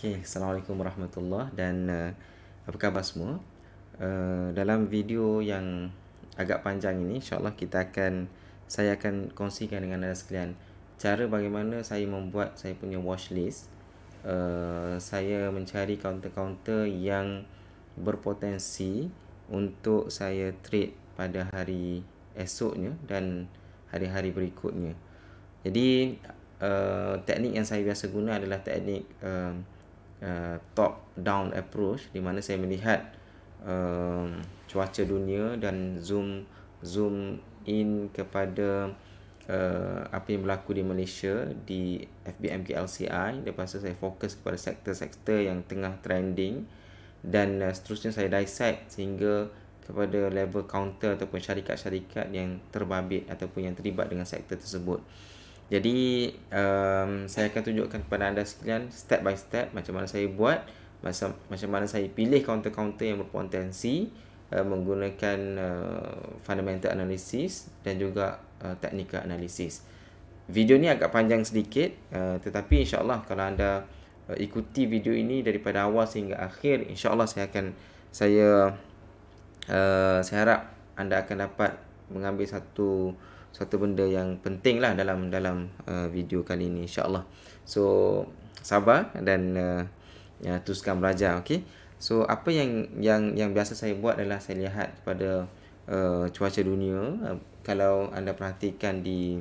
Okey, Assalamualaikum warahmatullahi dan apa khabar semua? Dalam video yang agak panjang ini, insya-Allah saya akan kongsikan dengan anda sekalian cara bagaimana saya membuat saya punya watch list. Saya mencari kaunter-kaunter yang berpotensi untuk saya trade pada hari esoknya dan hari-hari berikutnya. Jadi teknik yang saya biasa guna adalah teknik top down approach, di mana saya melihat cuaca dunia dan zoom in kepada apa yang berlaku di Malaysia di FBMK LCI. Lepas tu saya fokus kepada sektor-sektor yang tengah trending dan seterusnya saya dissect sehingga kepada level counter ataupun syarikat-syarikat yang terbabit ataupun yang terlibat dengan sektor tersebut. Jadi saya akan tunjukkan kepada anda sekalian step by step macam mana saya buat, macam mana saya pilih counter-counter yang berpotensi menggunakan fundamental analysis dan juga technical analysis. Video ni agak panjang sedikit, tetapi insya-Allah kalau anda ikuti video ini daripada awal sehingga akhir, insya-Allah saya harap anda akan dapat mengambil satu benda yang penting lah dalam video kali ini, insya-Allah. So sabar dan teruskan belajar, okey. So apa yang biasa saya buat adalah saya lihat kepada cuaca dunia. Kalau anda perhatikan di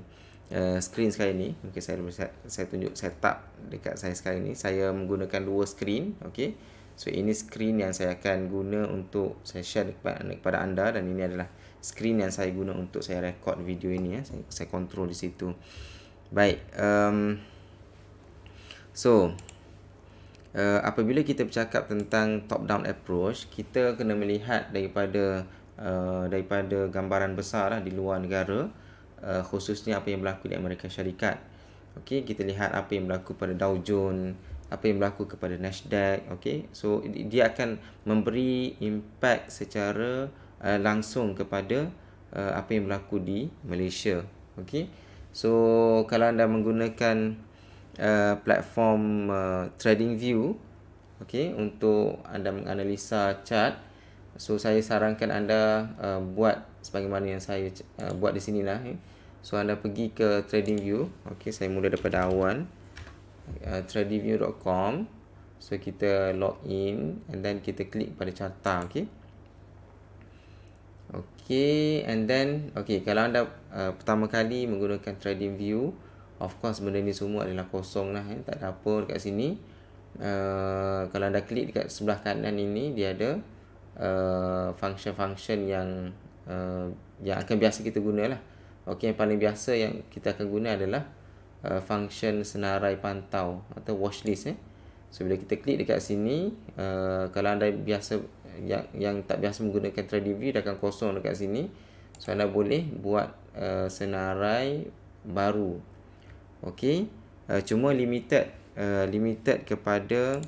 skrin sekarang ni, mungkin saya tunjuk setup dekat saya sekarang ni. Saya menggunakan dua skrin, okey. So ini skrin yang saya akan guna untuk saya share kepada anda, dan ini adalah skrin yang saya guna untuk saya record video ini, saya kontrol di situ. Baik, apabila kita bercakap tentang top down approach, kita kena melihat daripada gambaran besar lah di luar negara, khususnya apa yang berlaku di Amerika Syarikat. Okey, kita lihat apa yang berlaku pada Dow Jones, apa yang berlaku kepada Nasdaq. Okey, so dia akan memberi impact secara langsung kepada apa yang berlaku di Malaysia. Okey, so kalau anda menggunakan platform TradingView, okey, untuk anda menganalisa chart, so saya sarankan anda buat sebagaimana yang saya buat di sini lah. So anda pergi ke TradingView. Okey, saya mula daripada awal, tradingview.com. So kita log in and then kita klik pada carta. Okey, and then kalau anda pertama kali menggunakan TradingView, of course benda ni semua adalah kosong lah, tak ada apa dekat sini. Kalau anda klik dekat sebelah kanan ini, dia ada function-function yang akan biasa kita guna lah. Okey, yang paling biasa yang kita akan guna adalah function senarai pantau atau watchlist. So bila kita klik dekat sini, kalau anda biasa yang tak biasa menggunakan TradingView, dia akan kosong dekat sini. So anda boleh buat senarai baru. Okey, cuma limited kepada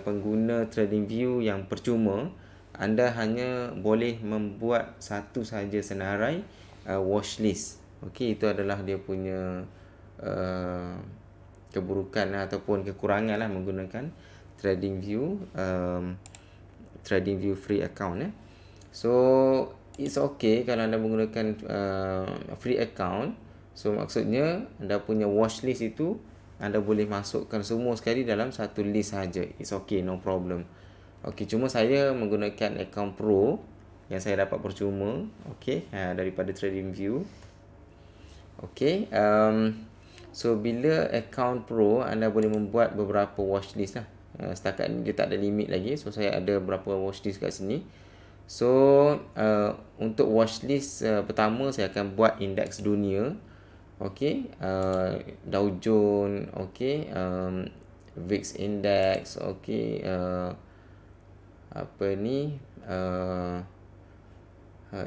pengguna TradingView yang percuma. Anda hanya boleh membuat satu sahaja senarai watchlist. Okey, itu adalah dia punya keburukan ataupun kekurangan lah menggunakan TradingView free account. So it's okay kalau anda menggunakan free account. So maksudnya anda punya watchlist itu anda boleh masukkan semua sekali dalam satu list saja. It's okay, no problem. Okey, cuma saya menggunakan account pro yang saya dapat percuma, okey, daripada TradingView. Okey, so bila account pro, anda boleh membuat beberapa watchlist lah. Setakat ni dia tak ada limit lagi. So saya ada beberapa watchlist kat sini. So untuk watchlist pertama, saya akan buat indeks dunia. Okey, Dow Jones, okey, VIX Index, okey,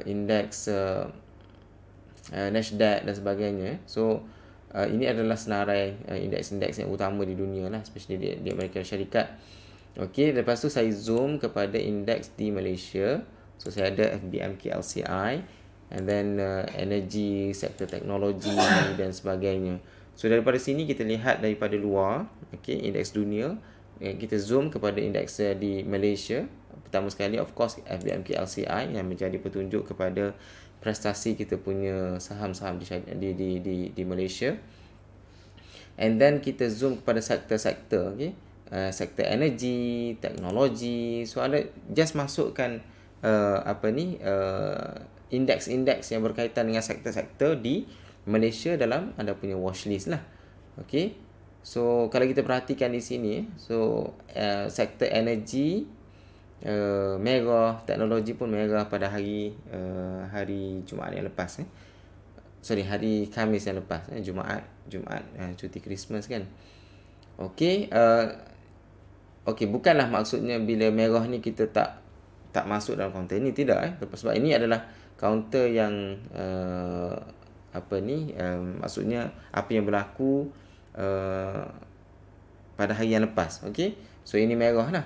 indeks Nasdaq dan sebagainya. So ini adalah senarai indeks-indeks yang utama di dunia lah, especially di Amerika Syarikat. Okey, lepas tu saya zoom kepada indeks di Malaysia. So saya ada FBMK LCI, and then energy, sektor teknologi dan sebagainya. So daripada sini kita lihat daripada luar, okey, indeks dunia, kita zoom kepada indeks di Malaysia. Pertama sekali of course FBMK LCI yang menjadi petunjuk kepada prestasi kita punya saham-saham di Malaysia. And then kita zoom kepada sektor-sektor, okay? Sektor energi, teknologi. So ada just masukkan indeks-indeks yang berkaitan dengan sektor-sektor di Malaysia dalam anda punya watchlist lah. Okay. So kalau kita perhatikan di sini, so sektor energi merah, teknologi pun merah pada hari Jumaat yang lepas. Hari Khamis yang lepas. Jumaat cuti Christmas kan. Okey, bukanlah maksudnya bila merah ni kita tak masuk dalam kaunter ni, tidak sebab ini adalah kaunter yang maksudnya apa yang berlaku pada hari yang lepas. Okey, so ini merah lah.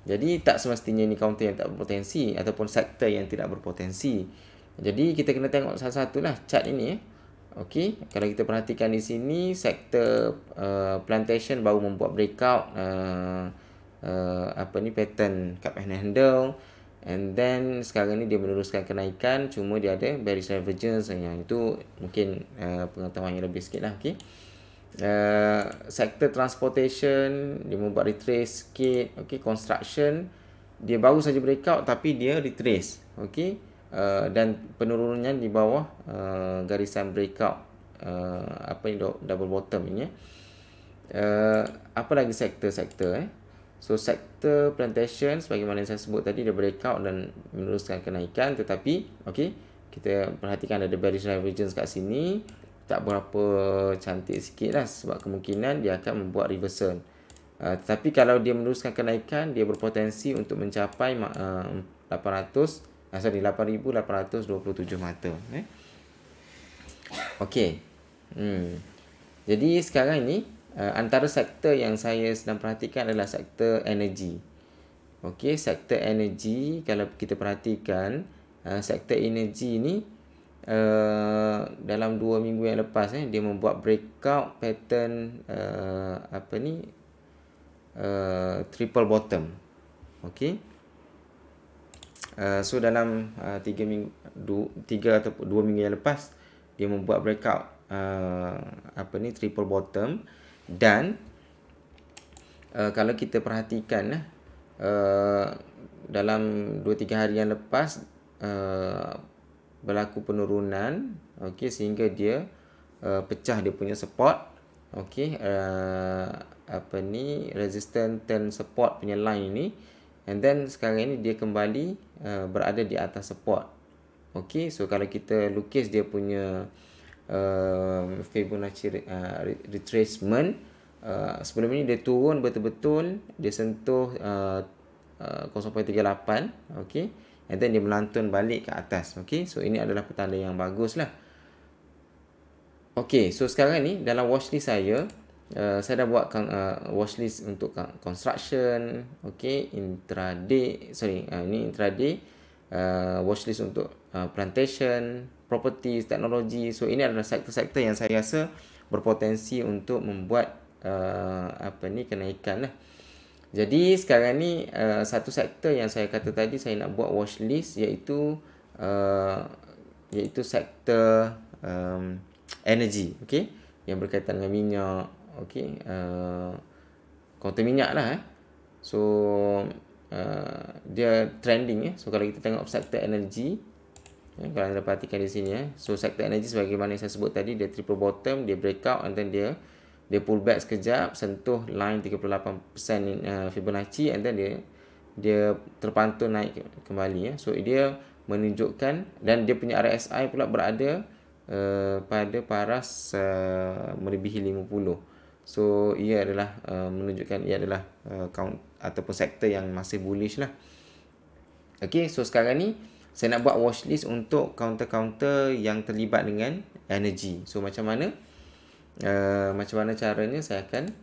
Jadi tak semestinya ini kaunter yang tak berpotensi ataupun sektor yang tidak berpotensi. Jadi kita kena tengok satu-satu lah chart ini. Okey, kalau kita perhatikan di sini sektor plantation baru membuat breakout pattern cup and handle, and then sekarang ni dia meneruskan kenaikan, cuma dia ada bearish divergence yang itu mungkin pengetahuan yang lebih sikit lah. Okey, sektor transportation dia membuat retrace sikit. Okey, construction dia baru saja breakout tapi dia retrace. Okey, dan penurunannya di bawah garisan breakout double bottom ini. Apa lagi sektor-sektor so sektor plantation sebagaimana yang saya sebut tadi, dia breakout dan meneruskan kenaikan, tetapi okey, kita perhatikan ada bearish divergence kat sini, tak berapa cantik sikit lah sebab kemungkinan dia akan membuat reversal. Tetapi kalau dia meneruskan kenaikan, dia berpotensi untuk mencapai 8,827 mata. Okey. Jadi sekarang ini antara sektor yang saya sedang perhatikan adalah sektor energi. Okey, sektor energi kalau kita perhatikan sektor energi ini dalam 2 minggu yang lepas dia membuat breakout pattern triple bottom. Okey. So dalam 3 atau 2 minggu yang lepas dia membuat breakout triple bottom, dan kalau kita perhatikan dalam 2-3 hari yang lepas berlaku penurunan, okey, sehingga dia pecah dia punya support. Okey, resistance dan support punya line ini, and then sekarang ini dia kembali berada di atas support. Okey, so kalau kita lukis dia punya Fibonacci retracement, sebelum ini dia turun betul-betul, dia sentuh 0.38, okey, and then dia melantun balik ke atas. Okey, so ini adalah petanda yang bagus lah. Okey, so sekarang ni dalam watchlist saya dah buat watchlist untuk construction, okey, intraday, ini intraday, watchlist untuk plantation, properties, teknologi. So ini adalah sektor-sektor yang saya rasa berpotensi untuk membuat kenaikan lah. Jadi sekarang ni satu sektor yang saya kata tadi saya nak buat watchlist iaitu sektor energi, okey, yang berkaitan dengan minyak, okey, kaunter minyak lah. So dia trending so kalau kita tengok sektor energi, kalau anda perhatikan di sini so sektor energi sebagaimana yang saya sebut tadi, dia triple bottom, dia breakout, and then dia pull back sekejap, sentuh line 38% Fibonacci, and then dia terpantun naik kembali so dia menunjukkan, dan dia punya RSI pula berada pada paras melebihi 50. So ia adalah menunjukkan ia adalah count ataupun sektor yang masih bullish lah. Okey, so sekarang ni saya nak buat watchlist untuk counter-counter yang terlibat dengan energi. So macam mana caranya saya akan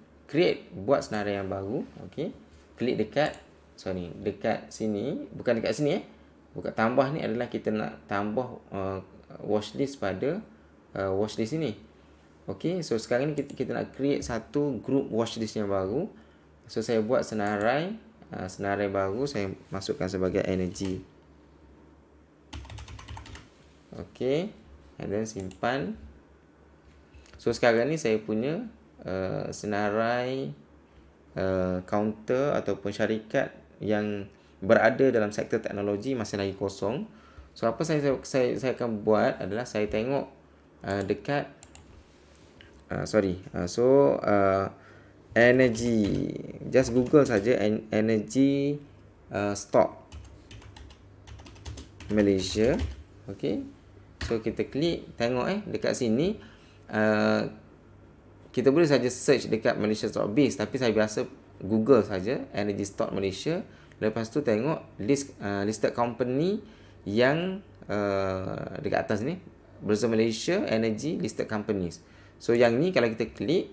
buat senarai yang baru. Okey, klik dekat sini, bukan dekat sini bukan tambah ni, adalah kita nak tambah watchlist pada watchlist ini. Okey, so sekarang ni kita nak create satu group watchlist yang baru. So saya buat senarai baru, saya masukkan sebagai energy. Okey, and then simpan. So sekarang ni saya punya senarai counter ataupun syarikat yang berada dalam sektor teknologi masih lagi kosong. So apa saya akan buat adalah saya tengok dekat energy, just Google saja energy stock Malaysia. Okey, so kita klik, tengok dekat sini kita boleh saja search dekat Malaysia Stock Biz, tapi saya biasa Google saja energy stock Malaysia. Lepas tu tengok listed company yang dekat atas ni, Bursa Malaysia Energy Listed Companies. So yang ni kalau kita klik,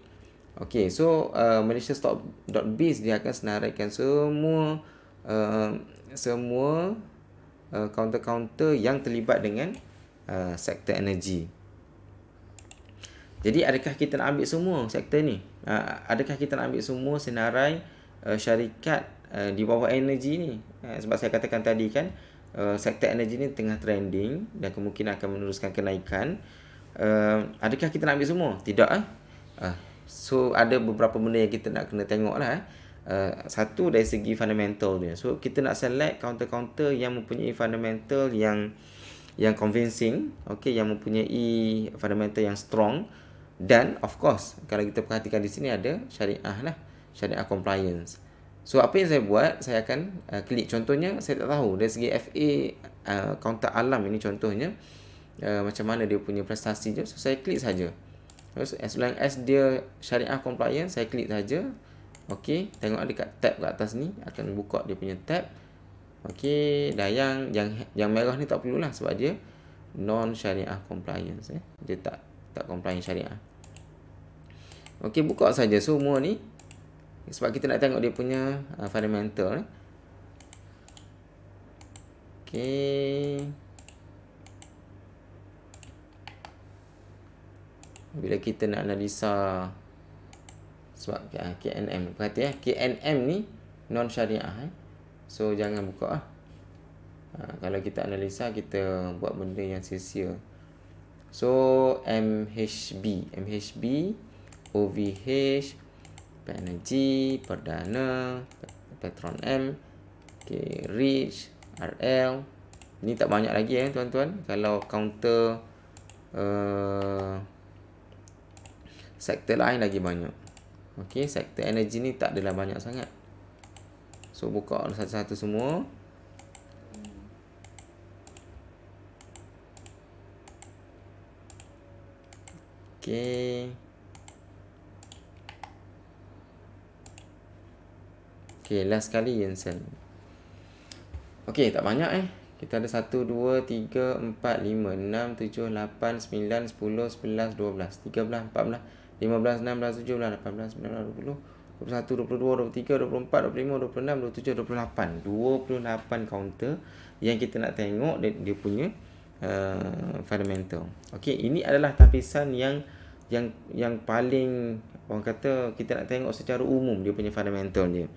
okey, so malaysiastock.biz dia akan senaraikan semua counter-counter yang terlibat dengan sektor energi. Jadi adakah kita nak ambil semua sektor ni? Adakah kita nak ambil semua senarai syarikat di bawah energi ni? Sebab saya katakan tadi kan, sektor energi ni tengah trending dan kemungkinan akan meneruskan kenaikan. Adakah kita nak ambil semua? Tidak. So ada beberapa benda yang kita nak kena tengok lah. Satu dari segi fundamental dia. So kita nak select counter-counter yang mempunyai fundamental yang convincing, okay, yang mempunyai fundamental yang strong. Dan of course kalau kita perhatikan di sini ada syariah lah, syariah compliance. So apa yang saya buat, saya akan klik. Contohnya saya tak tahu dari segi FA counter alam ini contohnya macam mana dia punya prestasi je. So saya klik saja. As long as dia syariah compliance, saya klik saja. Okey, tengok dekat tab kat atas ni akan buka dia punya tab. Okey, dah yang merah ni tak perlulah sebab dia non syariah compliance. Dia tak compliant syariah. Okey, buka saja semua ni sebab kita nak tengok dia punya fundamental. Okey. Bila kita nak analisa sebab KNM, perhati KNM ni non syariah. So jangan buka kalau kita analisa, kita buat benda yang sia-sia. So MHB, OVH, Energy, Perdana, Petron M, okay, Rich, RL. Ni tak banyak lagi tuan-tuan. Kalau counter sektor lain lagi banyak. Okey, sektor energi ni tak adalah banyak sangat. So buka satu-satu semua. Okey. Okey, last sekali Jensen. Okey, tak banyak Kita ada 1, 2, 3, 4, 5, 6, 7, 8, 9, 10, 11, 12, 13, 14, 15, 16, 17, 18, 19, 20, 21, 22, 23, 24, 25, 26, 27, 28. 28 counter yang kita nak tengok dia punya fundamental. Okey, ini adalah tapisan yang paling, orang kata, kita nak tengok secara umum dia punya fundamental dia.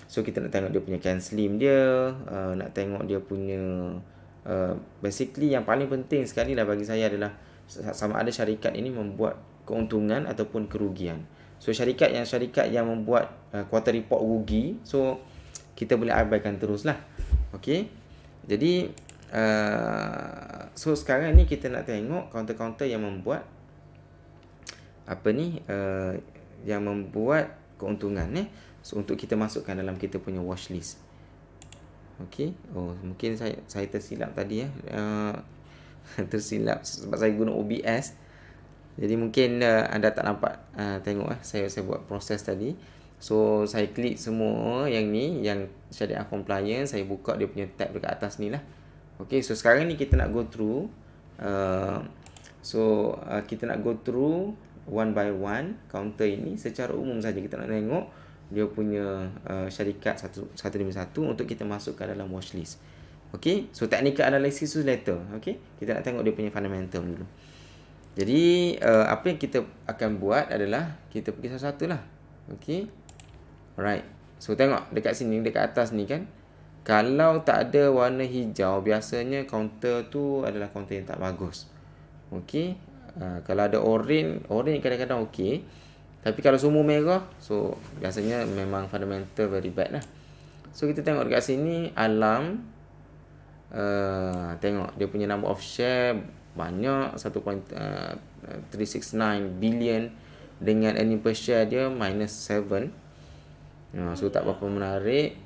So kita nak tengok dia punya canceling dia, nak tengok dia punya basically yang paling penting sekali lah bagi saya adalah sama ada syarikat ini membuat keuntungan ataupun kerugian. So syarikat yang membuat quarter report rugi, so kita boleh abaikan teruslah. Okey. Jadi so sekarang ni kita nak tengok counter-counter yang membuat yang membuat keuntungan So untuk kita masukkan dalam kita punya watch list. Okey. Oh, mungkin saya tersilap tadi tersilap sebab saya guna OBS. Jadi mungkin anda tak nampak tengok saya buat proses tadi. So saya klik semua yang ni, yang syariah compliance, saya buka dia punya tab dekat atas ni lah. Okey, so sekarang ni kita nak go through kita nak go through one by one counter ini secara umum saja. Kita nak tengok dia punya syarikat satu demi satu untuk kita masukkan dalam watch list. Okey, so technical analysis tu later. Okey, kita nak tengok dia punya fundamental dulu. Jadi apa yang kita akan buat adalah kita pergi satu-satu lah. Okey, alright. So tengok dekat sini, dekat atas ni kan, kalau tak ada warna hijau, biasanya counter tu adalah counter yang tak bagus. Okey. Kalau ada orange kadang-kadang okey. Tapi kalau semua merah, so biasanya memang fundamental very bad lah. So kita tengok dekat sini alarm, tengok dia punya number of share banyak, 1.369 billion, dengan earning per share dia -7. So tak berapa menarik.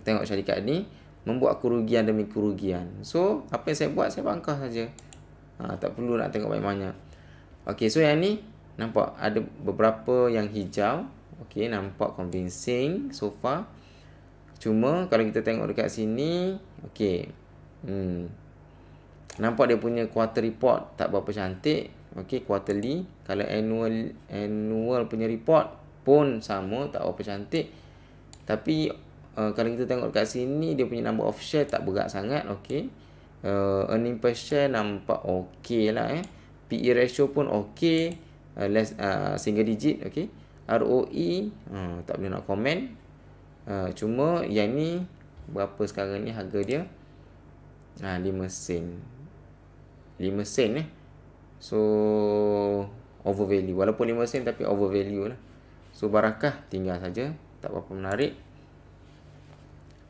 Tengok syarikat ni membuat kerugian demi kerugian. So apa yang saya buat, saya bangkah saja. Tak perlu nak tengok banyak-banyak. Okey, so yang ni nampak ada beberapa yang hijau. Okey, nampak convincing so far. Cuma kalau kita tengok dekat sini, okey. Nampak dia punya quarter report tak berapa cantik. Okey, quarterly. Kalau annual punya report pun sama, tak berapa cantik. Tapi kalau kita tengok dekat sini, dia punya number of share tak berat sangat. Okey. Earning per share nampak okey lah. PE ratio pun okey. Less single digit. Okey. ROE tak boleh nak komen. Cuma yang ni berapa sekarang ni harga dia? 5 sen. 5 sen So over value. Walaupun 5 sen tapi over value lah. So Barakah tinggal saja, tak berapa menarik.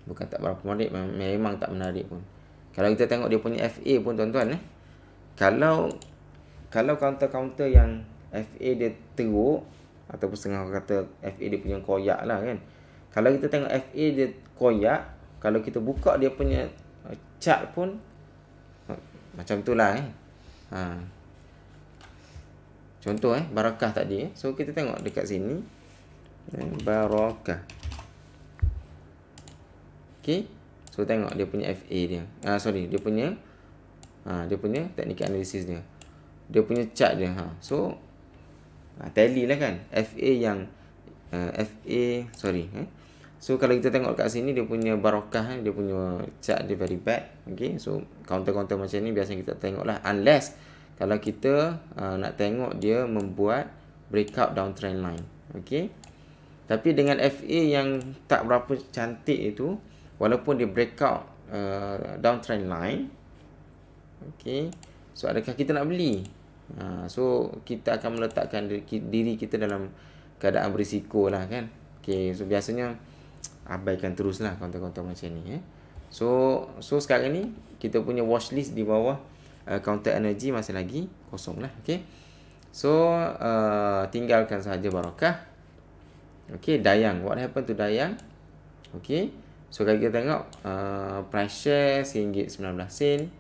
Bukan tak berapa menarik, memang tak menarik pun. Kalau kita tengok dia punya FA pun tuan-tuan, kalau counter-counter yang FA dia teruk, ataupun setengah kata FA dia punya koyak lah kan. Kalau kita tengok FA dia koyak, kalau kita buka dia punya chart pun macam itulah Contoh Barakah tadi So kita tengok dekat sini Barakah. Okay. So tengok dia punya FA dia. Dia punya technical analysis dia. Dia punya chart dia. So tally lah kan. So kalau kita tengok kat sini, dia punya Barakah, dia punya chart dia very bad. Okay. So counter-counter macam ni biasanya kita tengok lah, unless kalau kita nak tengok dia membuat breakout downtrend line. Okay. Tapi dengan FA yang tak berapa cantik itu, walaupun dia breakout downtrend line, okay, so adakah kita nak beli? So kita akan meletakkan diri kita dalam keadaan berisiko lah kan. Okay, so biasanya abaikan teruslah counter-counter macam ni. So sekarang ni kita punya watch list di bawah counter energy masih lagi kosong lah. Okay. So tinggalkan sahaja Barakah. Okay, Dayang. What happened to Dayang? Okay. So kalau kita tengok price share RM19.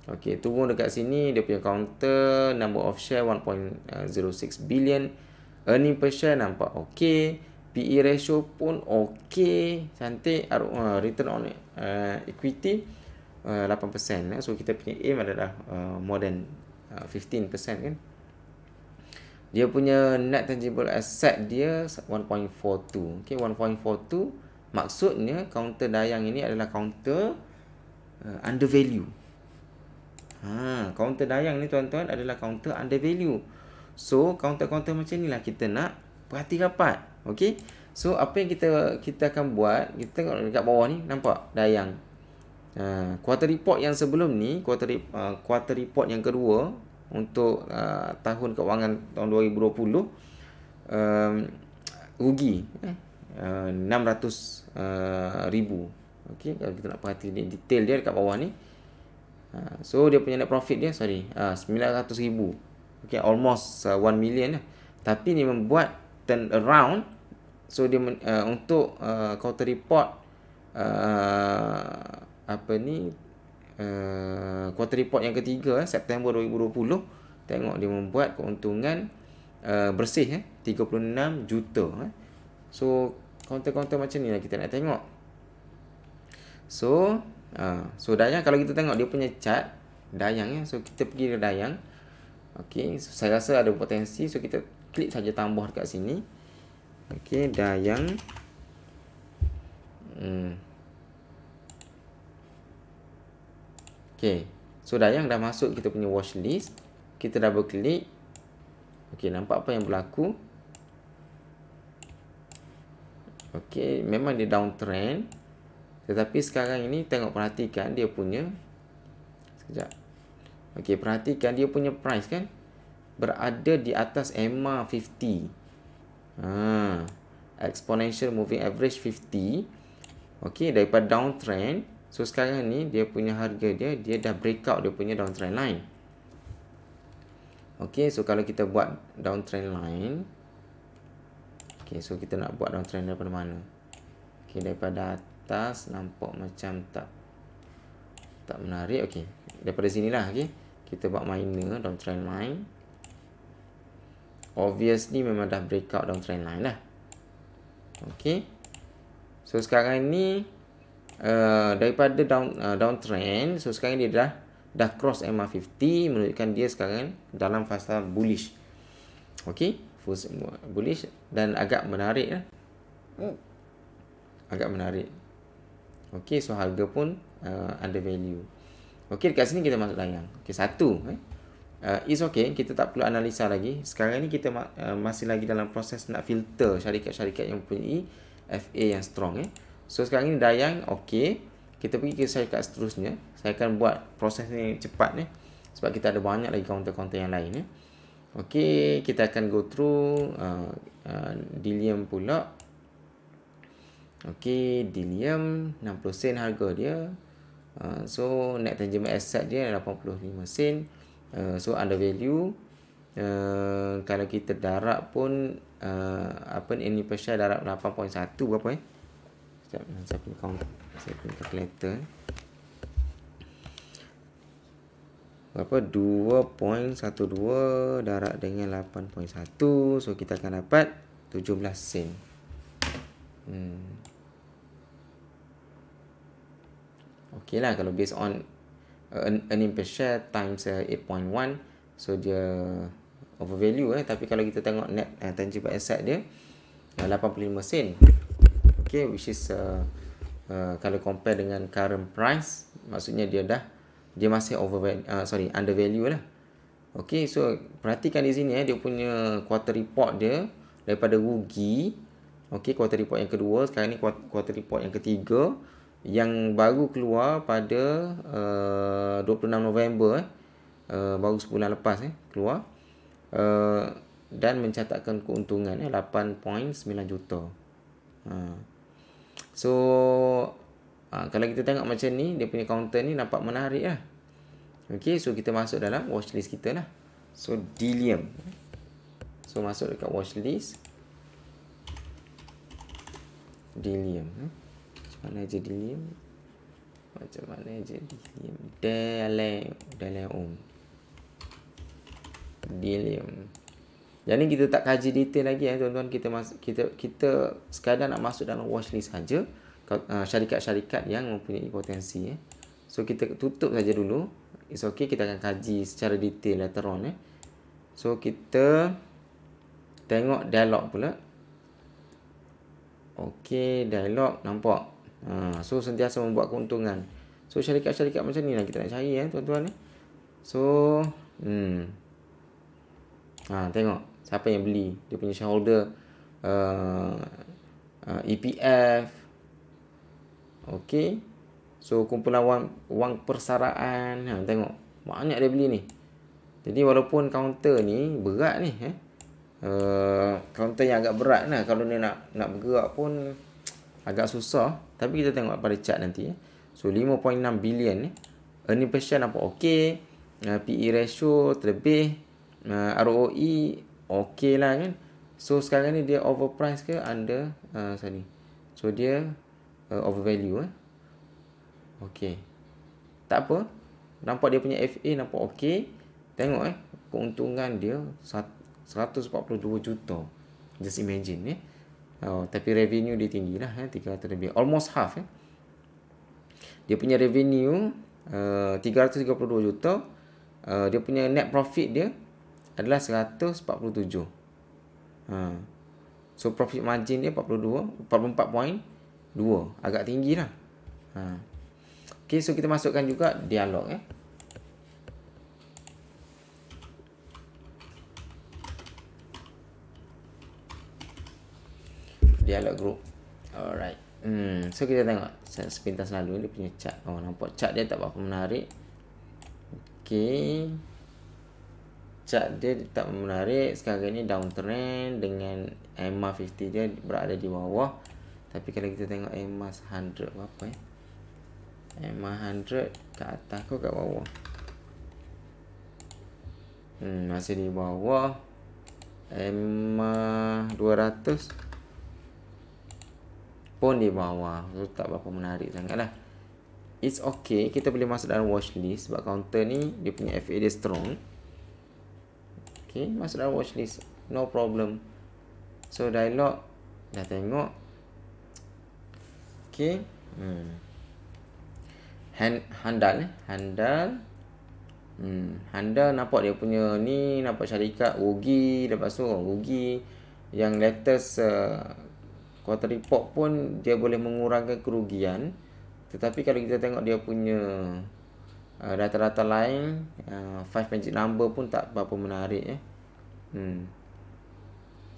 Okay, turun dekat sini dia punya counter, number of share 1.06 billion. Earning per share nampak okay. PE ratio pun okay, cantik. Return on equity 8%. So kita punya aim adalah more than 15% kan. Dia punya net tangible asset dia 1.42. Okay, 1.42 maksudnya counter Dayang ini adalah counter under value. Counter Dayang ni tuan-tuan adalah counter under value. So counter-counter macam ni lah kita nak perhati rapat. Okay. So apa yang kita akan buat, kita tengok dekat bawah ni, nampak Dayang. Quarter report yang sebelum ni, quarter report yang kedua untuk tahun kewangan tahun 2020, rugi 600,000. Okay, kalau kita nak perhati detail dia dekat bawah ni. So dia punya net profit dia 900,000. Okay, almost 1 million lah. Tapi ni membuat turn around. So dia untuk quarter report quarter report yang ketiga September 2020, tengok dia membuat keuntungan bersih 36 juta. So counter-counter macam ni lah kita nak tengok. So Dayang, kalau kita tengok dia punya chart Dayang so kita pergi ke Dayang. Okay, so saya rasa ada potensi, so kita klik saja tambah dekat sini. Okay, Dayang. Okay, so Dayang dah masuk kita punya watch list. Kita double klik. Okay, nampak apa yang berlaku? Okey, memang dia downtrend. Tetapi sekarang ini perhatikan dia punya, sekejap. Okey, perhatikan dia punya price kan berada di atas EMA 50. Exponential moving average 50. Okey, daripada downtrend. So sekarang ni dia punya harga dia dah breakout dia punya downtrend line. Okey, so kalau kita buat downtrend line. Okey, so kita nak buat downtrend daripada mana? Okey, daripada atas nampak macam tak menarik. Okey, daripada sinilah. Okey, kita buat minor downtrend line. Obviously memang dah breakout downtrend line lah. Okey, so sekarang ni daripada downtrend, so sekarang dia dah cross MA50, menunjukkan dia sekarang dalam fasa bullish. Okey, bullish dan agak menarik lah. Agak menarik. Okey, so harga pun under value. Okey, dekat sini kita masuk layang. Okey, satu is okay, kita tak perlu analisa lagi. Sekarang ni kita masih lagi dalam proses nak filter syarikat-syarikat yang mempunyai FA yang strong. So sekarang ni dayang okey. Kita pergi ke syarikat seterusnya. Saya akan buat proses ni cepat sebab kita ada banyak lagi counter-counter yang lain. Okey, kita akan go through Delium pula. Okey, Delium 60 sen harga dia. So net tangible asset dia 85 sen. So under value. Kalau kita darab pun ini per share darab 8.1 berapa saya punya count, saya punya calculator. Berapa? 2.12 darab dengan 8.1. So kita akan dapat 17 sen. Okey lah, kalau based on earning per share times 8.1, so dia overvalue tapi kalau kita tengok net tangible asset dia 85 sen. Okay, which is kalau compare dengan current price, maksudnya dia masih undervalue lah. Okay, so perhatikan di sini dia punya quarter report dia daripada rugi. Okay, quarter report yang kedua, sekarang ni quarter report yang ketiga yang baru keluar pada 26 November baru sebulan lepas keluar, dan mencatatkan keuntungan 8.9 juta. So kalau kita tengok macam ni, dia punya counter ni nampak menarik lah. Okay, so kita masuk dalam watchlist kita lah. So Delium, so masuk dekat watchlist Delium. Macam mana je Delium? Delium. Jadi kita tak kaji detail lagi tuan-tuan. Kita sekadar nak masuk dalam watchlist saja syarikat-syarikat yang mempunyai potensi. So kita tutup saja dulu. It's okay, kita akan kaji secara detail later on. So kita tengok dialog pula. Okay, dialog nampak. So sentiasa membuat keuntungan. So syarikat-syarikat macam ni lah kita nak cari tuan-tuan. So tengok siapa yang beli, dia punya shareholder, EPF. Okey, so kumpulan wang persaraan, tengok banyak dia beli ni. Jadi walaupun counter ni berat ni, counter yang agak berat lah, kalau dia nak bergerak pun agak susah. Tapi kita tengok pada chart nanti. So 5.6 bilion ni, earning per share nampak okey, PE ratio terlebih, ROE okey lah kan. So sekarang ni dia overprice ke under so dia overvalue okey. Tak apa, nampak dia punya FA nampak okey. Tengok keuntungan dia 142 juta. Just imagine tapi revenue dia tinggi lah 300 lebih, almost half Dia punya revenue 332 juta. Dia punya net profit dia adalah 147. So profit margin dia 44.2, agak tinggi lah. Okay, so kita masukkan juga dialog Dialog group. Alright. So kita tengok sepintas lalu dia punya chart. Oh, nampak chart dia tak berapa menarik. Okay. Chart dia tak menarik. Sekarang ni downtrend dengan EMA 50 dia berada di bawah. Tapi kalau kita tengok EMA 100 berapa EMA 100 kat atas ke kat bawah? Masih di bawah. EMA 200 pun di bawah. So tak berapa menarik sangat lah. It's okay, kita boleh masuk dalam watchlist sebab counter ni dia punya FA dia strong. Okay, masuk dalam watchlist, no problem. So dialog dah tengok. Okay. Handal Handal nampak dia punya ni, nampak syarikat rugi. Lepas tu rugi. Yang latest quarter report pun dia boleh mengurangkan kerugian. Tetapi kalau kita tengok dia punya data-data lain, 5 magic number pun tak berapa menarik.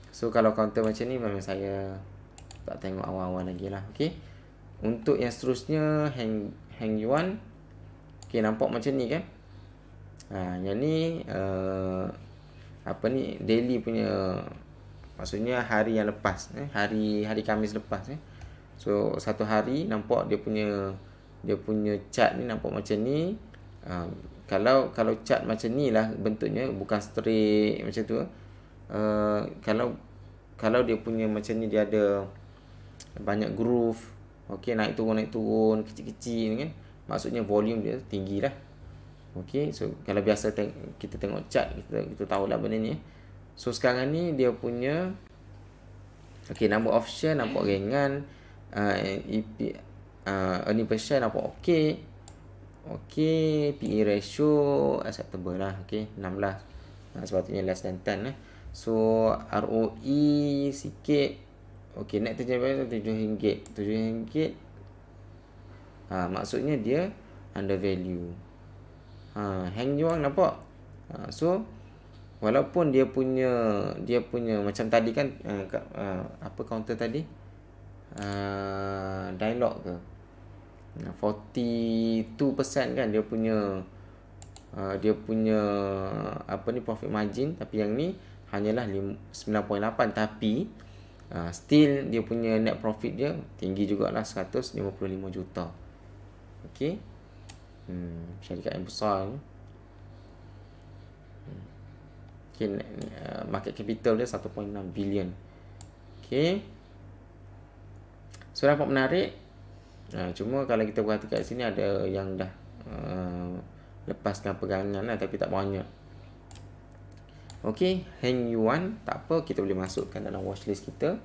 So kalau counter macam ni memang saya tak tengok awal-awal lagi lah. Okay. Untuk yang seterusnya, Hang Yuan. Okay, nampak macam ni kan. Yang ni apa ni, daily punya, maksudnya hari yang lepas, hari Khamis lepas. So satu hari nampak dia punya chart ni nampak macam ni. Kalau chart macam ni lah bentuknya, bukan straight macam tu. Kalau dia punya macam ni, dia ada banyak groove. Okey, naik turun kecil-kecil kan. Maksudnya volume dia tinggi lah. Okey, so kalau biasa kita tengok chart, kita tahulah benda ni. So sekarang ni dia punya okey, number of share nampak ringan. EP earning per share nampak okey. Okey, PE ratio acceptable lah. Okey, 16. Sepatutnya less than 10 So ROE sikit. Okey, net terjadi RM7. RM7. Maksudnya dia under value. Hang Yuan nampak. So walaupun dia punya macam tadi kan, apa counter tadi, dialog ke 42% kan dia punya apa ni, profit margin. Tapi yang ni hanyalah 9.8. Tapi still dia punya net profit dia tinggi jugalah, 155 juta. Okey. Syarikat yang besar ni. Okay, market capital dia 1.6 billion. Okay. So nampak menarik. Cuma kalau kita perhatikan sini ada yang dah lepaskan pegangan lah, tapi tak banyak. Okay, Hang Yuan tak apa, kita boleh masukkan dalam watchlist kita.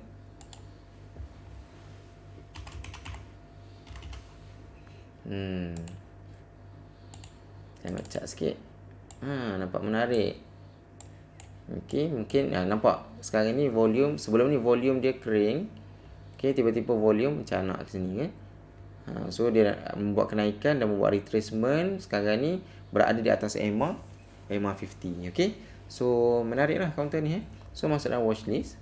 Tengok chart sikit. Nampak menarik. Okay, mungkin nampak sekarang ni volume, sebelum ni volume dia kering. Okay, tiba-tiba volume macam nak ke sini kan. So dia membuat kenaikan dan membuat retracement. Sekarang ni berada di atas EMA 50. Okay, so menarik lah counter ni. So masuk dalam watchlist.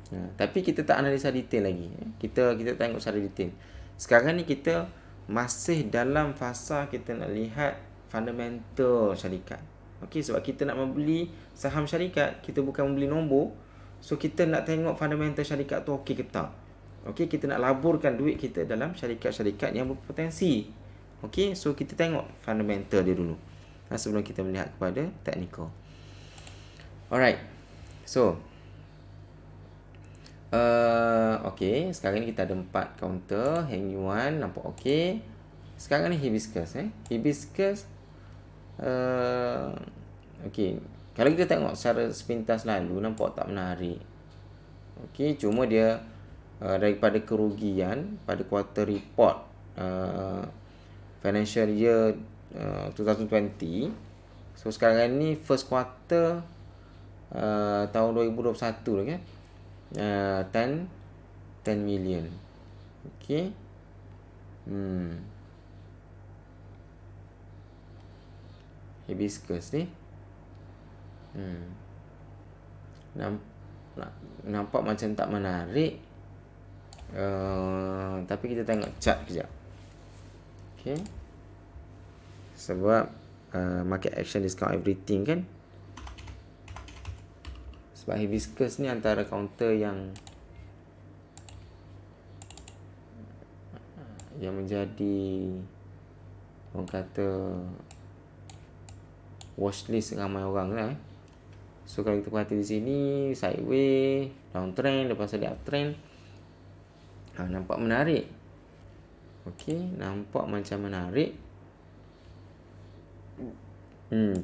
Tapi kita tak analisa detail lagi. Kita tengok secara detail. Sekarang ni kita masih dalam fasa kita nak lihat fundamental syarikat. Okey, sebab kita nak membeli saham syarikat, kita bukan membeli nombor. So kita nak tengok fundamental syarikat tu okey ke tak. Okey, kita nak laburkan duit kita dalam syarikat-syarikat yang berpotensi. Okey, so kita tengok fundamental dia dulu sebelum kita melihat kepada technical. Alright. So okey, sekarang ni kita ada 4 counter. Hang Yuan nampak okey. Sekarang ni Hibiscus. Hibiscus okey, kalau kita tengok secara sepintas lalu nampak tak menarik. Okey, cuma dia daripada kerugian pada quarter report financial year 2020. So sekarang ni first quarter tahun 2021 lah kan. 10 million. Okey. Hibiscus ni nampak macam tak menarik. Tapi kita tengok chart kejap. Okay. Sebab market action discount everything kan. Sebab hibiscus ni antara counter yang menjadi orang kata watchlist ramai orang lah. So kalau kita perhati di sini sideways, downtrend, lepas tu dia uptrend. Nampak menarik. Okey, nampak macam menarik.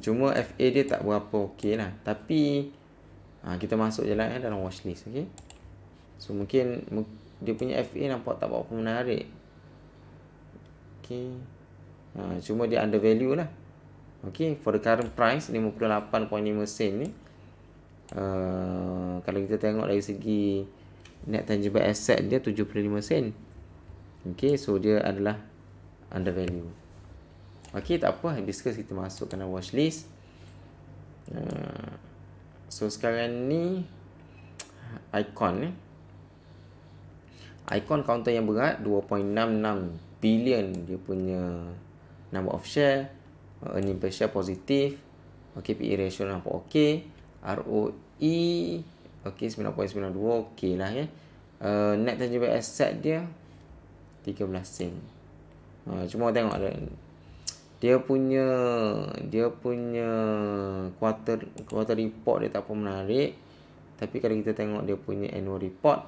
Cuma FA dia tak berapa okey lah. Tapi kita masuk je lah dalam watchlist. Okey. So mungkin dia punya FA nampak tak berapa menarik. Okey. Cuma dia undervalue lah. Okay, for the current price 58.5 sen ni, kalau kita tengok dari segi net tangible asset dia 75 sen. Okay, so dia adalah undervalue. Okay, tak apa, hibiscus kita masukkan dalam watchlist. So sekarang ni Icon Icon counter yang berat 2.66 billion dia punya number of share. Earning per share positif. Okay, PE ratio nampak okay. ROE okay, 9.92 okay lah ya. Net tangible asset dia 13 sen. Cuma tengok dia punya quarter report dia tak apa menarik. Tapi kalau kita tengok dia punya annual report,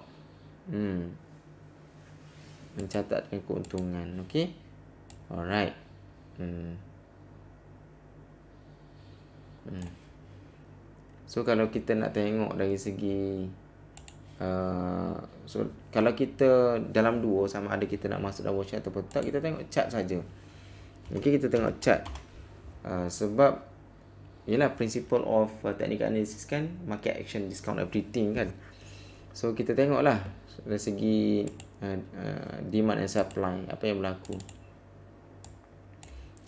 mencatatkan keuntungan. Okay, alright. So kalau kita nak tengok dari segi so kalau kita dalam dua sama ada kita nak masuk dalam watch ataupun tak, kita tengok chart saja. Okay, kita tengok chart. Sebab ialah principle of technical analysis kan, market action discount everything kan. So kita tengoklah dari segi demand and supply apa yang berlaku.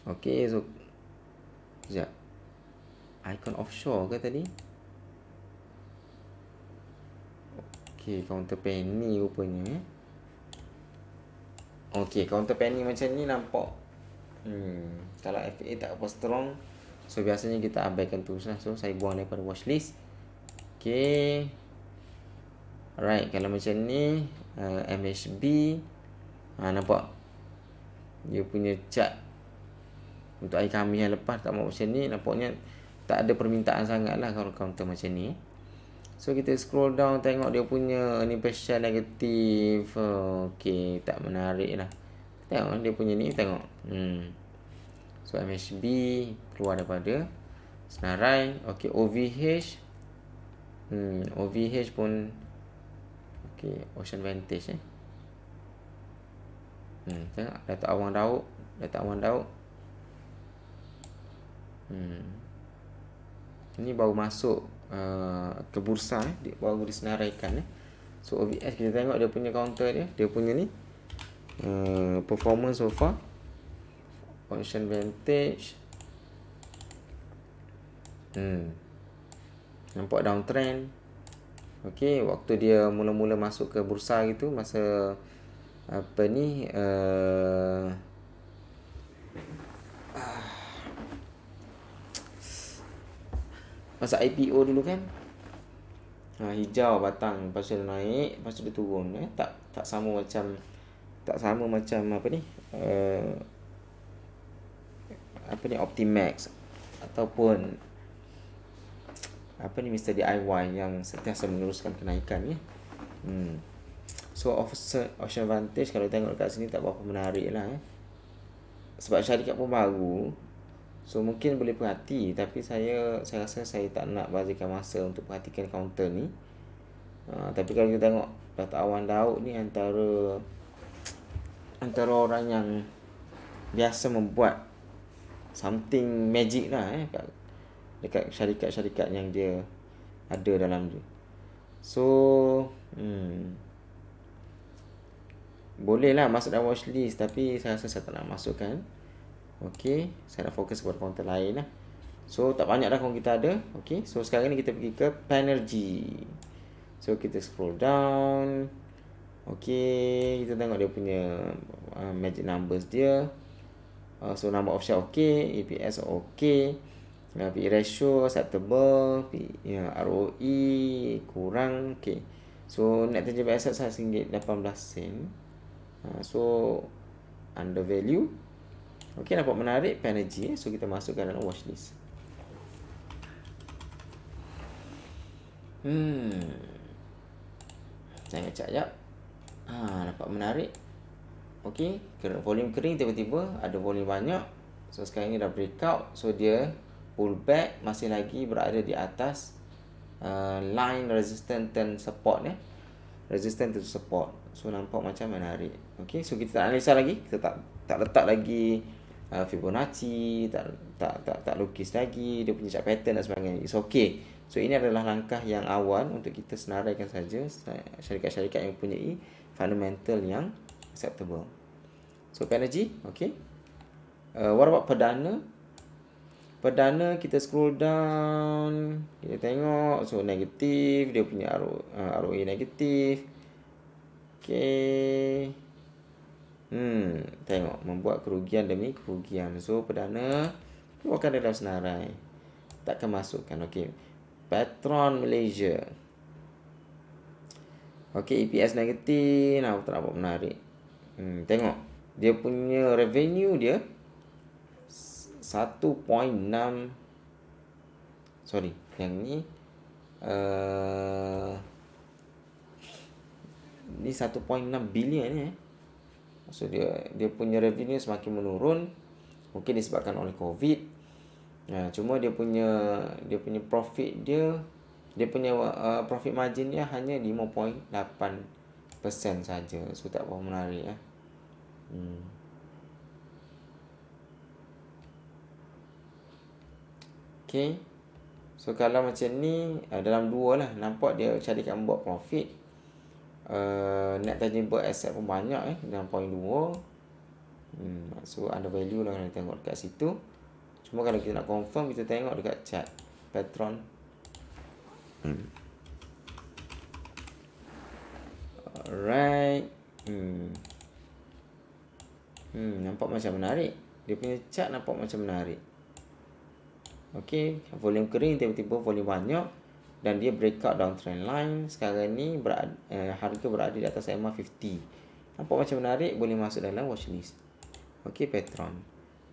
Okay, so sekejap. Icon offshore ke tadi? Okay, counter penny rupanya. Okay, counter penny macam ni nampak. Kalau FA tak apa strong, so biasanya kita abaikan tu lah. So saya buang daripada watchlist. Okay. Alright, kalau macam ni MHB, nampak dia punya chart untuk hari Khamis yang lepas tak mau macam ni, nampaknya tak ada permintaan sangat lah kalau counter macam ni. So kita scroll down tengok dia punya ni per share negatif. Okay, tak menarik lah. Tengok dia punya ni, tengok. So MHB keluar daripada senarai. Okay, OVH. OVH pun okay, Ocean Vantage tengok Datuk Awang Daud. Ini baru masuk ke bursa baru disenaraikan. So OVS kita tengok dia punya counter dia punya ni performance so far. Ocean Vantage nampak downtrend. Okay, waktu dia mula-mula masuk ke bursa gitu, masa apa ni masa IPO dulu kan, hijau batang, lepas tu dia naik, lepas tu dia turun. Tak sama macam apa ni Optimax ataupun apa ni Mr. DIY yang sentiasa meneruskan kenaikan ya. So Ocean Vantage kalau tengok dekat sini tak berapa menarik lah sebab syarikat pun baru. So mungkin boleh perhati, tapi saya rasa saya tak nak bazirkan masa untuk perhatikan counter ni. Tapi kalau kita tengok Datuk Awang Daud ni antara orang yang biasa membuat something magic lah dekat syarikat-syarikat yang dia ada dalam dia. So boleh lah masuk dalam watchlist, tapi saya rasa saya tak nak masukkan. Okay, saya nak fokus kepada counter lain lah. So tak banyak dah kalau kita ada. Okay, so sekarang ni kita pergi ke Panergy. So kita scroll down. Okey, kita tengok dia punya magic numbers dia. So number of share okey, EPS okey, PE ratio acceptable, ROE kurang okey. So net tangible asset RM1.18. So under value. Okey, nampak menarik Panergy. So kita masukkan dalam watchlist. Tengok sekejap. Nampak menarik. Okey, volume kering tiba-tiba ada volume banyak. So sekarang ni dah breakout. So dia pull back, masih lagi berada di atas line resistance dan support resistance to support. So nampak macam menarik. Okey, so kita tak analisa lagi. Kita tak letak lagi Fibonacci, tak lukis lagi dia punya chart pattern dan sebagainya. It's okay. So ini adalah langkah yang awal untuk kita senaraikan saja syarikat-syarikat yang mempunyai fundamental yang acceptable. So Panergy, okay. What about Perdana? Perdana kita scroll down, kita tengok, so negatif, dia punya ROE negatif. Okay. Tengok membuat kerugian demi kerugian. So Perdana keluarkan dalam senarai, takkan masukkan. Okay. Petron Malaysia. Okey, EPS negatif. Tak nampak menarik. Tengok. Dia punya revenue dia 1.6. Sorry, yang ni ni 1.6 bilion ni. So dia punya revenue semakin menurun. Mungkin disebabkan oleh COVID. Cuma dia punya profit dia punya profit margin dia hanya 5.8% saja. So tak apa menarik . Okay. So kalau macam ni dalam dua lah, nampak dia syarikat membuat profit. Net tangible asset pun banyak 6.2. So under value lah kalau tengok dekat situ. Cuma kalau kita nak confirm, kita tengok dekat chart Petron. Alright. Nampak macam menarik. Dia punya chart nampak macam menarik. Okey, volume kering tiba-tiba volume banyak dan dia breakout downtrend line. Sekarang ni harga berada di atas MA50. Nampak macam menarik, boleh masuk dalam watchlist. Okey, Petron.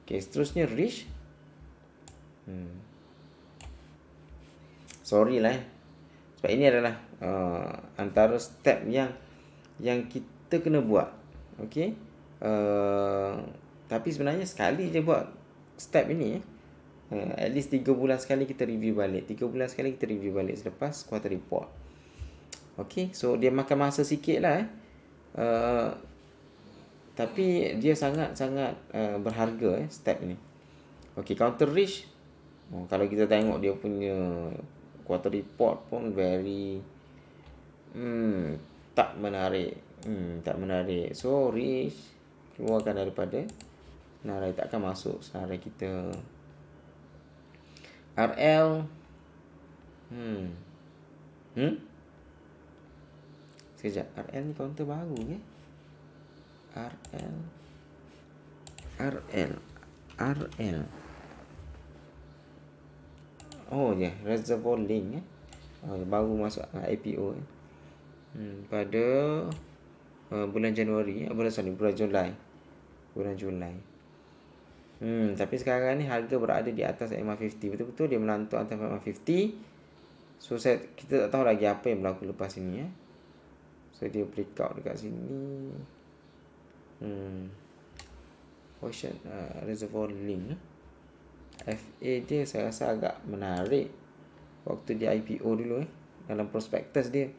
Okey, seterusnya Rish. Sorry lah sebab ini adalah antara step yang kita kena buat. Okey. Tapi sebenarnya sekali je buat step ini. At least 3 bulan sekali kita review balik. 3 bulan sekali kita review balik selepas quarter report. Okey, so dia makan masa sikit lah tapi dia sangat-sangat berharga step ni. Okey, counter reach. Kalau kita tengok dia punya quarter report pun very tak menarik. Tak menarik. So reach keluarkan daripada senarai, takkan masuk senarai kita. RL sekejap, RL ni counter baru ke? RL oh ya, Reservoir Link baru masuk IPO pada bulan Januari, bulan Julai. Tapi sekarang ni harga berada di atas MA50. Betul-betul dia melantuk atas MA50. So kita tak tahu lagi apa yang berlaku lepas ini So dia breakout dekat sini. Ocean Reservoir Link FA dia saya rasa agak menarik waktu dia IPO dulu dalam prospektus dia.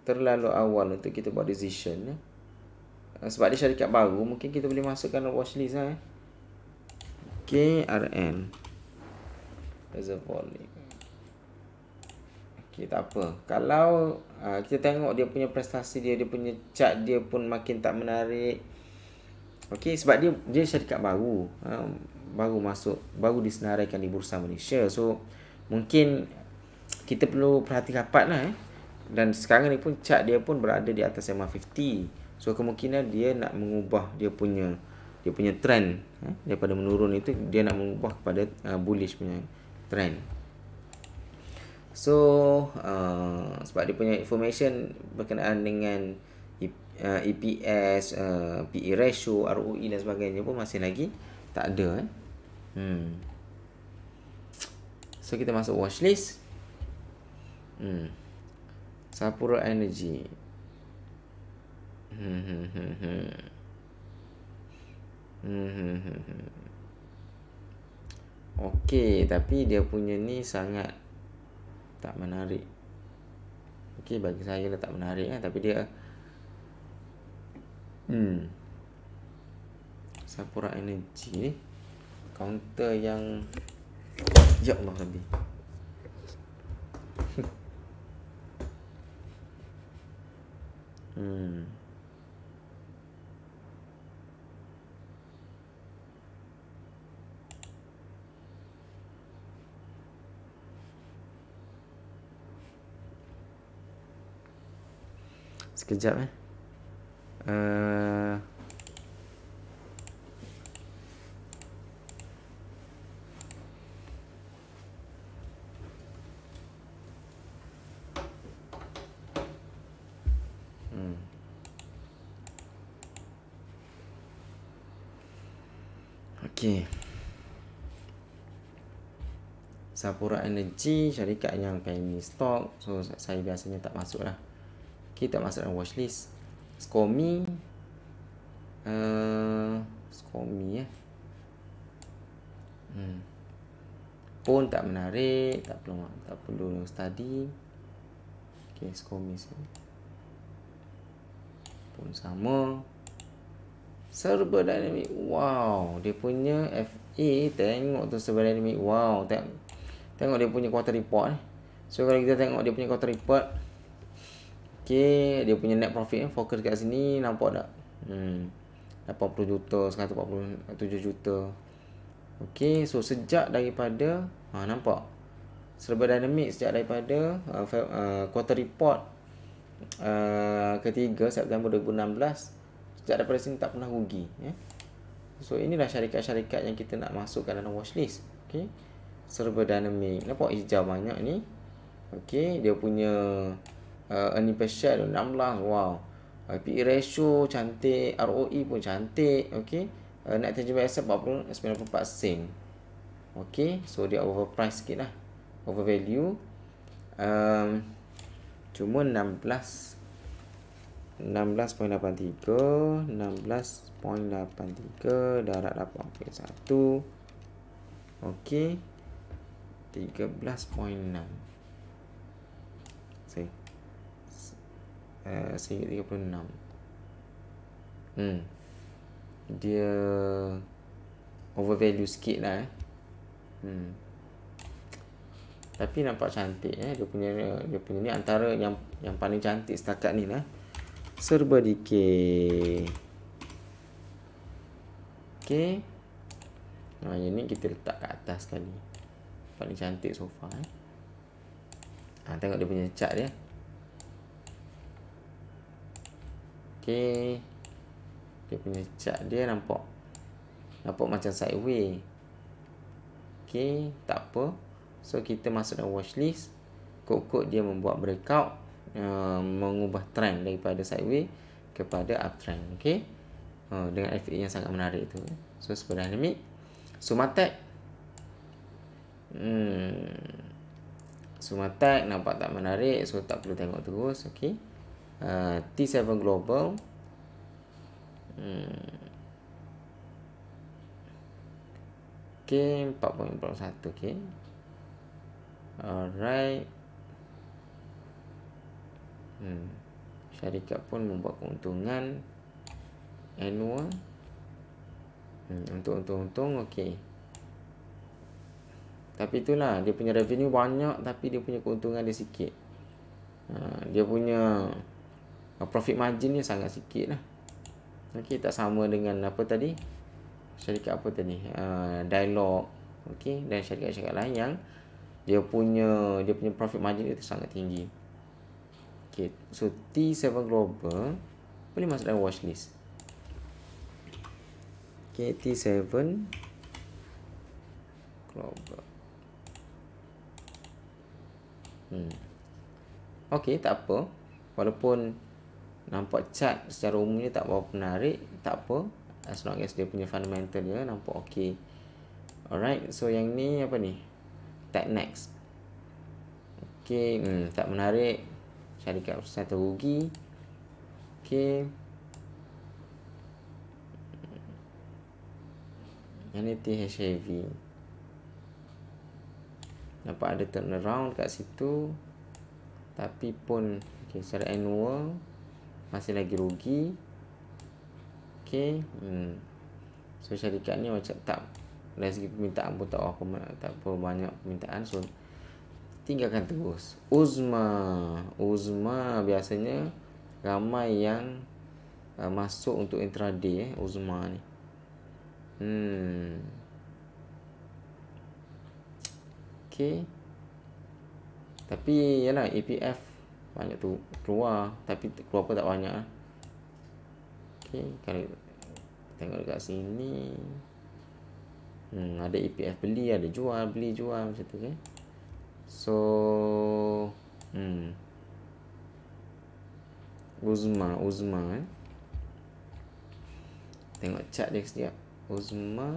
Terlalu awal untuk kita buat decision sebab dia syarikat baru, mungkin kita boleh masukkan dalam watchlist KRN Reservoir Link. Okay, tak apa. Kalau kita tengok dia punya prestasi dia punya chart dia pun makin tak menarik. Okey, sebab dia syarikat baru. Baru masuk, baru disenaraikan di Bursa Malaysia. So mungkin kita perlu perhati rapat lah Dan sekarang ni pun chart dia pun berada di atas MA50. So kemungkinan dia nak mengubah dia punya trend daripada menurun itu, dia nak mengubah kepada bullish punya trend. So sebab dia punya information berkenaan dengan EPS, PE ratio, ROE dan sebagainya pun masih lagi tak ada. So kita masuk watchlist. Sapura Energy. Okey, tapi dia punya ni sangat tak menarik. Okey, bagi saya dia tak menarik tapi dia Sapura Energy ni counter yang ya Allah lebih. Sekejap Okey. Sapura Energy, syarikat yang penny stock. So saya biasanya tak masuk lah. Kita masuk dalam watchlist. Skomi pun tak menarik, tak perlu study. Okey, Skomi sini pun sama. Serba Dynamic, wow, dia punya FA, tengok tu Serba Dynamic, wow, tengok dia punya quarter report. So kalau kita tengok dia punya quarter report, okey, dia punya net profit fokus kat sini, nampak tak? 80 juta, 147 juta. Okey, so sejak daripada nampak Serba Dynamic sejak daripada quarter report ketiga September 2016, sejak daripada sini tak pernah rugi. So inilah syarikat-syarikat yang kita nak masukkan dalam watchlist. Okey, Serba Dynamic, nampak hijau banyak ni. Okey, dia punya earning per share 16, wow. PE ratio cantik, ROE pun cantik. Okey, net tangible asset 94 sen. Okey, so dia overpriced sikit lah, overvalue. Cuma 16.83, darat 81. Okey, 13.6. Sehingga 36. Dia overvalue sikit lah. Tapi nampak cantik dia punya ni antara yang paling cantik setakat ni lah. Serba Decay. Okey. Yang ni kita letak kat atas sekali. Paling cantik so far. Tengok dia punya chart dia. Okey. Dia punya chart dia nampak macam sideways. Okey, tak apa. So kita masuk dalam watchlist. Kok dia membuat breakout, mengubah trend daripada sideways kepada uptrend. Okey, dengan FA yang sangat menarik tu. So Serba Dynamic. Sumatek nampak tak menarik, so tak perlu tengok terus. Okey, T7 Global, okey, 4.41. okey, alright. Syarikat pun membuat keuntungan annual. Untuk untung, okey. Tapi itulah, dia punya revenue banyak tapi dia punya keuntungan dia sikit. Dia punya profit margin dia sangat sikit lah. Okey, tak sama dengan apa tadi? Syarikat apa tadi? Dialog. Okey, dan syarikat-syarikat lain dia punya profit margin itu sangat tinggi. Okay, so T7 Global boleh masuk dalam watchlist. Okay, T7 Global. Okay, tak apa. Walaupun nampak chart secara umumnya tak berapa menarik, tak apa. As long as dia punya fundamental dia nampak okay. Alright, so yang ni apa ni? Technex. Okay, tak menarik. Syarikat satu rugi. Okay. Yang ni THAV. Nampak ada turnaround kat situ. Tapi pun okay, secara annual masih lagi rugi. Okay. So syarikat ni macam tak, dari segi permintaan pun tak apa banyak permintaan. So tinggalkan terus. Uzma biasanya ramai yang masuk untuk intraday Uzma ni. Okay. Tapi yalah, EPF banyak tu keluar, tapi keluar pun tak banyak lah. Okay, kalau tengok dekat sini, ada EPF beli, ada jual, beli jual macam tu kan. So Uzma tengok chart dia sekejap. Uzma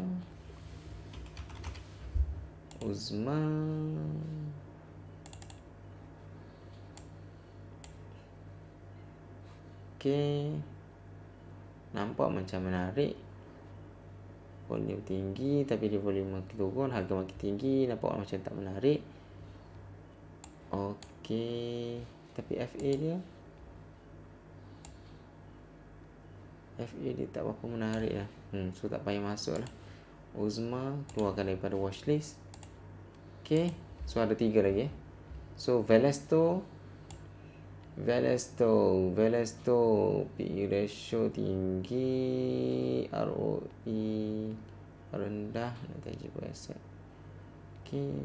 okay, nampak macam menarik. Volume tinggi tapi dia volume makin turun, harga makin tinggi, nampak macam tak menarik. Okay, tapi FA dia tak berapa menarik lah. So tak payah masuk lah. Uzma keluarkan daripada watchlist. Okay, so ada 3 lagi. So Velesto PE ratio tinggi, ROE rendah, net tangible asset. Okay.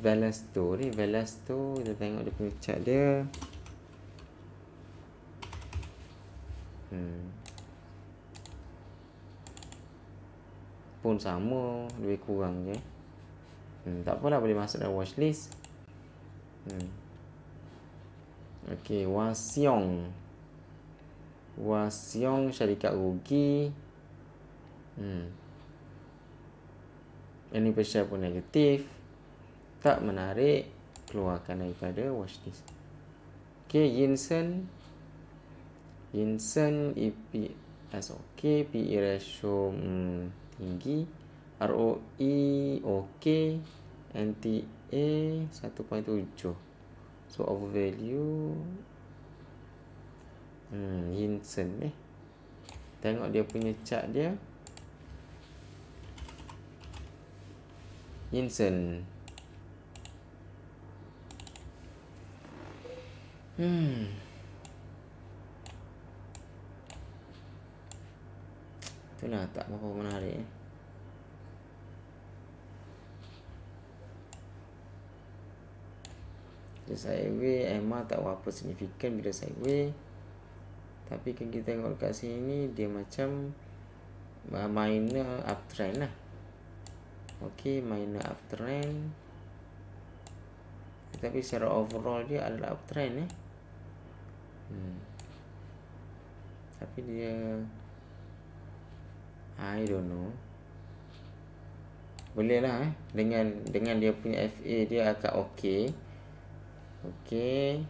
Velesto kita tengok dia punya chart dia. Pun sama, lebih kurang je. Tak apalah, boleh masuk dalam watchlist. Okay, Hwaseong syarikat rugi. Ini per share pun negatif, tak menarik, keluarkan daripada watchlist. Okay, Yinsen EPS okay, PE ratio tinggi, ROE okay, NTA 1.7. So overvalue. Yinsen tengok dia punya chart dia. Yinsen itulah tak berapa menarik. Dia sideways, EMA tak berapa signifikan bila sideways. Tapi kalau kita tengok kat sini, dia macam minor uptrend lah. Okay, minor uptrend. Tapi secara overall dia adalah uptrend Tapi dia I don't know. Boleh lah dengan dia punya FA dia agak okay. Okay,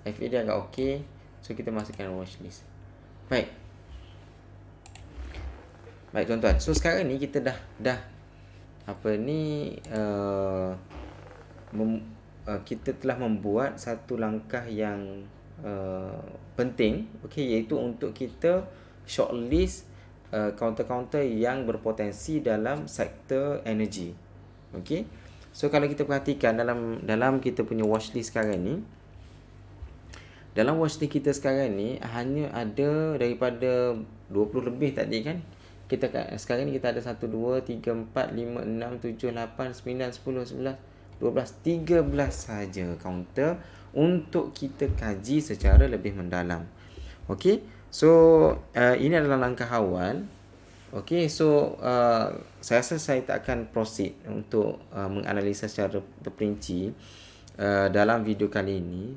FA dia agak okay. So kita masukkan watchlist. Baik tuan-tuan. So sekarang ni kita dah kita telah membuat satu langkah yang penting, okay, iaitu untuk kita shortlist counter-counter yang berpotensi dalam sektor energi. Okay, so kalau kita perhatikan dalam kita punya watchlist sekarang ni, dalam watchlist kita sekarang ni hanya ada daripada 20 lebih tadi kan, sekarang ni kita ada 1, 2, 3, 4, 5, 6, 7, 8, 9, 10, 11, 12, 13 saja kaunter untuk kita kaji secara lebih mendalam. Okey, so ini adalah langkah awal. Okey, so saya rasa saya tak akan proceed untuk menganalisa secara terperinci dalam video kali ini.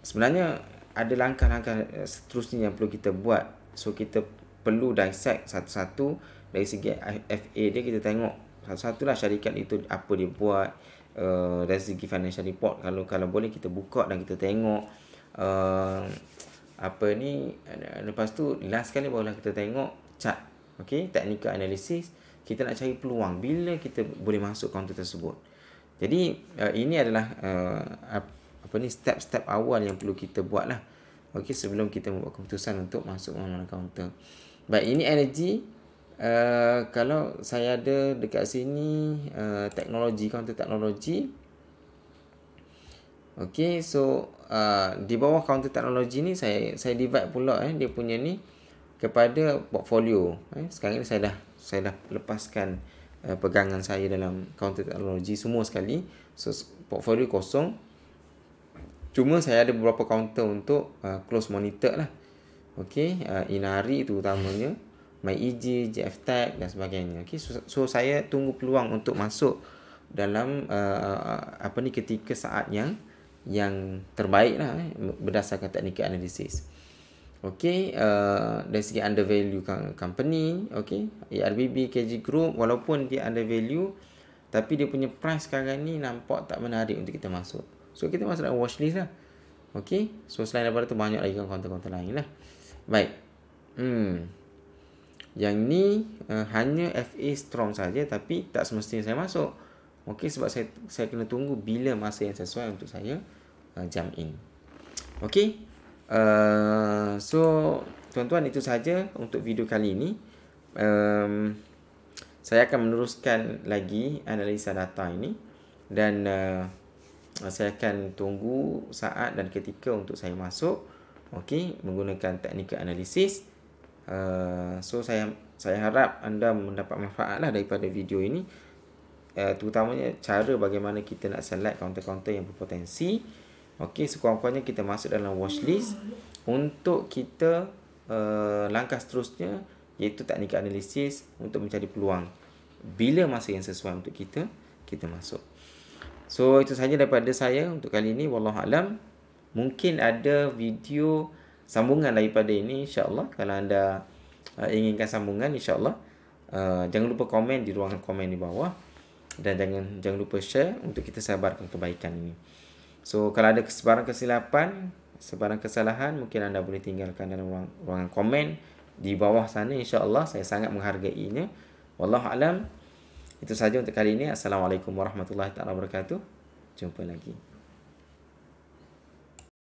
Sebenarnya ada langkah-langkah seterusnya yang perlu kita buat. So kita perlu dissect satu-satu dari segi FA dia. Kita tengok satu-satulah syarikat itu apa dia buat, dari segi financial report. Kalau boleh kita buka dan kita tengok lepas tu last kali barulah kita tengok chart. Okey, technical analysis. Kita nak cari peluang bila kita boleh masuk kaunter tersebut. Jadi ini adalah step-step awal yang perlu kita buat lah. Okey, sebelum kita membuat keputusan untuk masuk mana-mana kaunter. Baik, ini energy. Kalau saya ada dekat sini teknologi, kaunter teknologi. Okey, so di bawah kaunter teknologi ni saya divide pula dia punya ni kepada portfolio. Sekarang ni saya dah lepaskan pegangan saya dalam kaunter teknologi semua sekali. So portfolio kosong. Cuma saya ada beberapa kaunter untuk close monitor lah. Okey, Inari tu utamanya, MyEG, JFTech dan sebagainya. Okey, so saya tunggu peluang untuk masuk dalam ketika saat yang terbaik lah berdasarkan technical analysis. Okey, dari segi undervalue company, okey, ARBB, KG Group, walaupun dia undervalue tapi dia punya price sekarang ni nampak tak menarik untuk kita masuk. So kita masuk dalam watchlist lah. Okey, so selain daripada tu banyak lagi kaunter-kaunter lain lah. Baik. Yang ni hanya FA strong saja, tapi tak semestinya saya masuk. Okey, sebab saya kena tunggu bila masa yang sesuai untuk saya jump in. Okey. So tuan-tuan, itu saja untuk video kali ini. Saya akan meneruskan lagi analisa data ini dan saya akan tunggu saat dan ketika untuk saya masuk. Okey, menggunakan technical analysis. So saya harap anda mendapat manfaat lah daripada video ini, terutamanya cara bagaimana kita nak select kaunter-kaunter yang berpotensi. Okey, sekurang-kurangnya kita masuk dalam watchlist untuk kita langkah seterusnya iaitu technical analysis untuk mencari peluang bila masa yang sesuai untuk kita masuk. So itu sahaja daripada saya untuk kali ini. Wallahualam. Mungkin ada video sambungan daripada ini, insya-Allah. Kalau anda inginkan sambungan, insya-Allah jangan lupa komen di ruangan komen di bawah dan jangan lupa share untuk kita sebarkan kebaikan ini. So kalau ada sebarang kesilapan, sebarang kesalahan, mungkin anda boleh tinggalkan dalam ruangan komen di bawah sana, insya-Allah. Saya sangat menghargainya. Wallahualam. Itu sahaja untuk kali ini. Assalamualaikum warahmatullahi wabarakatuh. Jumpa lagi.